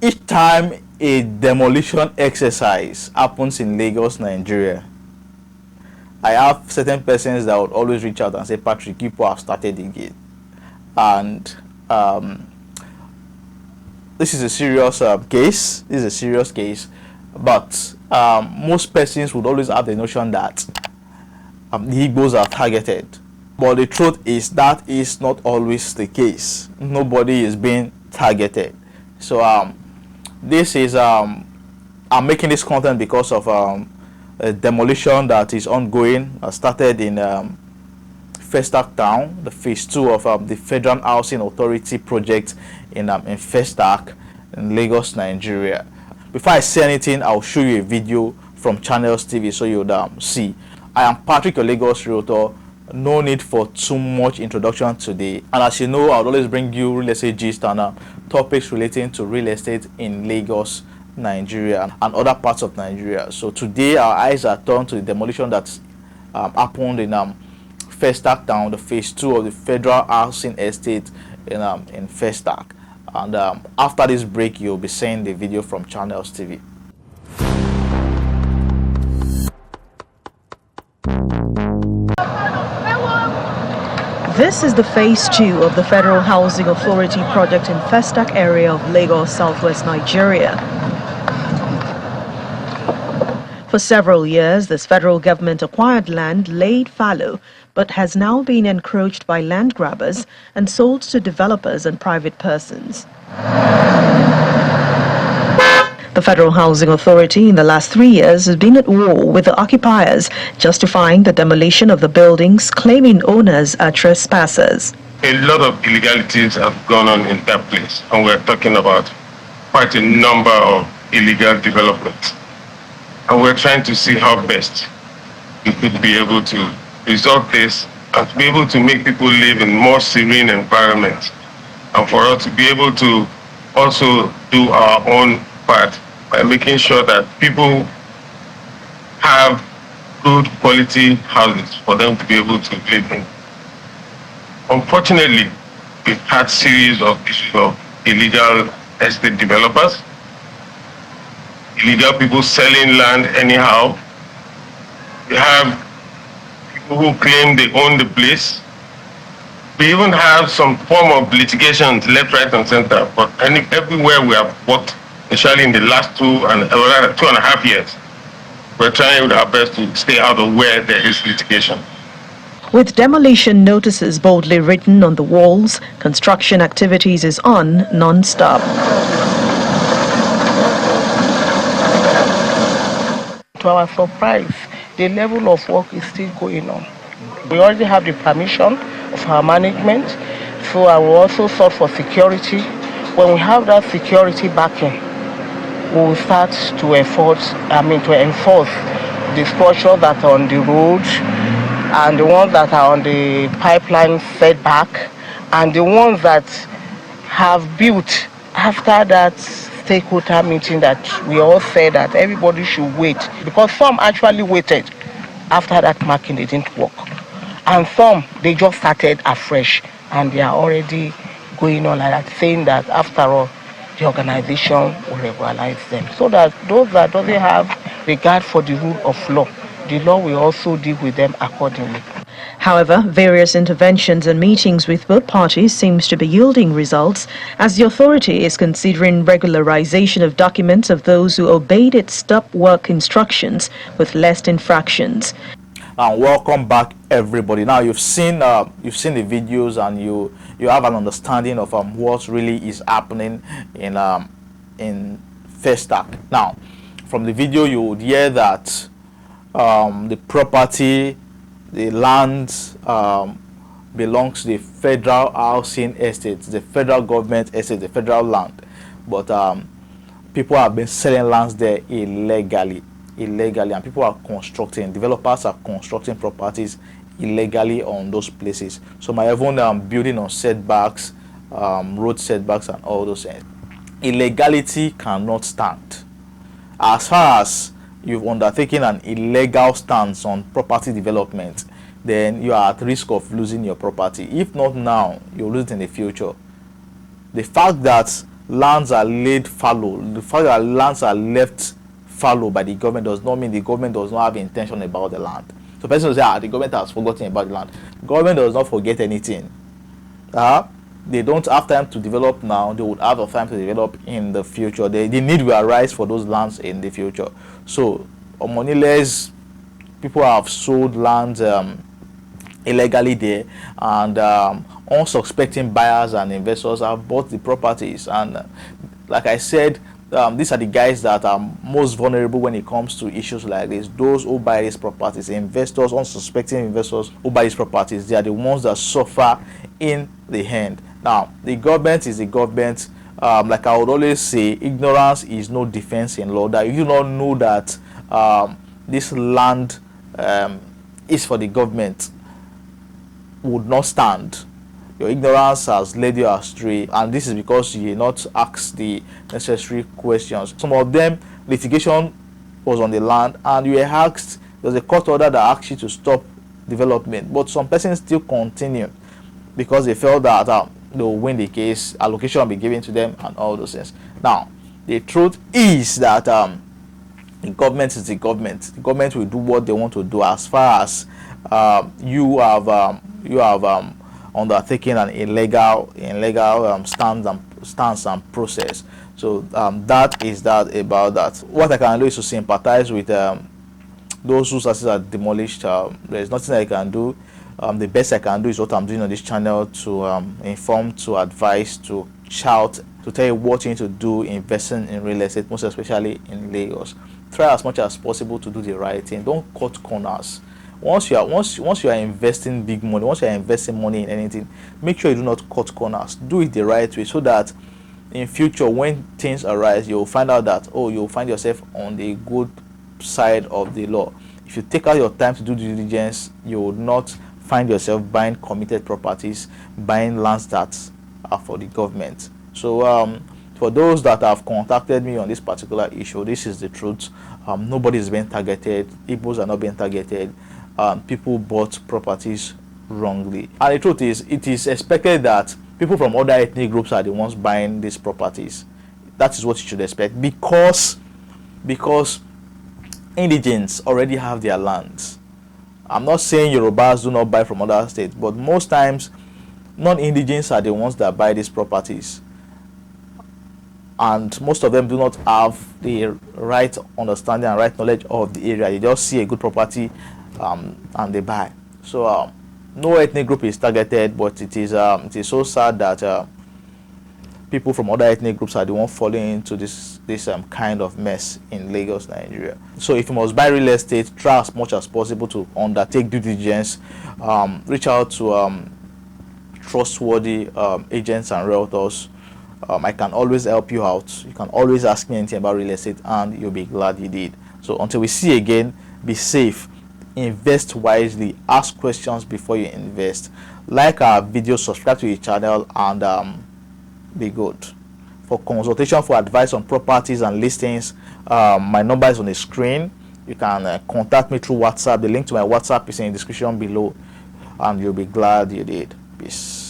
Each time a demolition exercise happens in Lagos, Nigeria, I have certain persons that would always reach out and say, Patrick, people have started again. And this is a serious case. This is a serious case. But most persons would always have the notion that the Igbos are targeted. But the truth is that is not always the case. Nobody is being targeted. So this is I'm making this content because of a demolition that is ongoing. Started in Festac town, the phase 2 of the Federal Housing Authority project in Festac in Lagos, Nigeria. Before I say anything, I'll show you a video from Channels TV so you'd see. I am Patrick, your Lagos Realtor. No need for too much introduction today. And as you know, I'll always bring you real estate gist and topics relating to real estate in Lagos, Nigeria and other parts of Nigeria. So today our eyes are turned to the demolition that's happened in Festac town, the phase 2 of the Federal Housing Estate in Festac. And after this break, you'll be seeing the video from Channels TV. This is the phase 2 of the Federal Housing Authority project in Festac area of Lagos, southwest Nigeria. For several years, this federal government acquired land laid fallow, but has now been encroached by land grabbers and sold to developers and private persons. The Federal Housing Authority in the last 3 years has been at war with the occupiers, justifying the demolition of the buildings, claiming owners are trespassers. A lot of illegalities have gone on in that place, and we're talking about quite a number of illegal developments. And we're trying to see how best we could be able to resolve this and to be able to make people live in more serene environments, and for us to be able to also do our own part by making sure that people have good quality houses for them to be able to live in. Unfortunately, we've had series of issues of illegal estate developers, illegal people selling land anyhow. We have people who claim they own the place. We even have some form of litigations left, right, and center. But everywhere we have worked, especially in the last 2.5 years, we're trying our best to stay out of where there is litigation. With demolition notices boldly written on the walls, construction activities is on non-stop. To our surprise, the level of work is still going on. We already have the permission of our management, so I will also sought for security. When we have that security backing, we will start to enforce the structures that are on the road and the ones that are on the pipeline setback and the ones that have built after that stakeholder meeting that we all said that everybody should wait, because some actually waited after that marking, they didn't work, and some they just started afresh and they are already going on like that, saying that after all the organization will regularize them, so that those that doesn't have regard for the rule of law, the law will also deal with them accordingly. However, various interventions and meetings with both parties seems to be yielding results, as the authority is considering regularization of documents of those who obeyed its stop work instructions with less infractions. And welcome back, everybody. Now you've seen the videos and you have an understanding of what really is happening in Festac. Now, from the video you would hear that the property, the land belongs to the Federal Housing Estate, the federal government estate, the federal land. But people have been selling lands there illegally, and people are constructing, developers are constructing properties illegally on those places. So my even building on setbacks, road setbacks and all those things. Illegality cannot stand. As far as you've undertaken an illegal stance on property development, then you are at risk of losing your property. If not now, you'll lose it in the future. The fact that lands are laid fallow. The fact that lands are left fallow by the government does not mean the government does not have intention about the land. So person will say, the government has forgotten about the land. The government does not forget anything. They don't have time to develop now. They would have a time to develop in the future. The need will arise for those lands in the future. So moneyless people have sold lands illegally there, and unsuspecting buyers and investors have bought the properties. And like I said, these are the guys that are most vulnerable when it comes to issues like this. Those who buy these properties, investors, unsuspecting investors who buy these properties, they are the ones that suffer in the end. Now, the government is the government. Like I would always say, ignorance is no defense in law. That you do not know that this land is for the government would not stand. Your ignorance has led you astray, and this is because you did not ask the necessary questions. Some of them, litigation was on the land, and you were asked, there's a court order that asked you to stop development, but some persons still continue because they felt that they'll win the case, allocation will be given to them, and all those things. Now, the truth is that the government is the government. The government will do what they want to do as far as you have undertaking an illegal stance and process. So that is that about that. What I can do is to sympathize with those whose assets are demolished. There's nothing I can do. The best I can do is what I'm doing on this channel, to inform, to advise, to shout, to tell you what you need to do investing in real estate, most especially in Lagos. Try as much as possible to do the right thing. Don't cut corners. Once you are investing big money, once you are investing money in anything, make sure you do not cut corners. Do it the right way, so that in future when things arise, you'll find out that you'll find yourself on the good side of the law. If you take out your time to do due diligence, you will not find yourself buying committed properties, buying lands that are for the government. So for those that have contacted me on this particular issue, this is the truth. Nobody is being targeted. Igbos are not being targeted. People bought properties wrongly, and the truth is, it is expected that people from other ethnic groups are the ones buying these properties. That is what you should expect, because indigents already have their lands. I'm not saying Yorubas do not buy from other states, but most times non-indigents are the ones that buy these properties, and most of them do not have the right understanding and right knowledge of the area. They just see a good property and they buy. So no ethnic group is targeted, but it is so sad that people from other ethnic groups are the ones falling into this kind of mess in Lagos, Nigeria. So if you must buy real estate, try as much as possible to undertake due diligence. Reach out to trustworthy agents and realtors. I can always help you out. You can always ask me anything about real estate, and you'll be glad you did. So until we see again, be safe, invest wisely, ask questions before you invest, like our video, subscribe to the channel, and be good. For consultation, for advice on properties and listings, my number is on the screen. You can contact me through WhatsApp. The link to my WhatsApp is in the description below, and you'll be glad you did. Peace.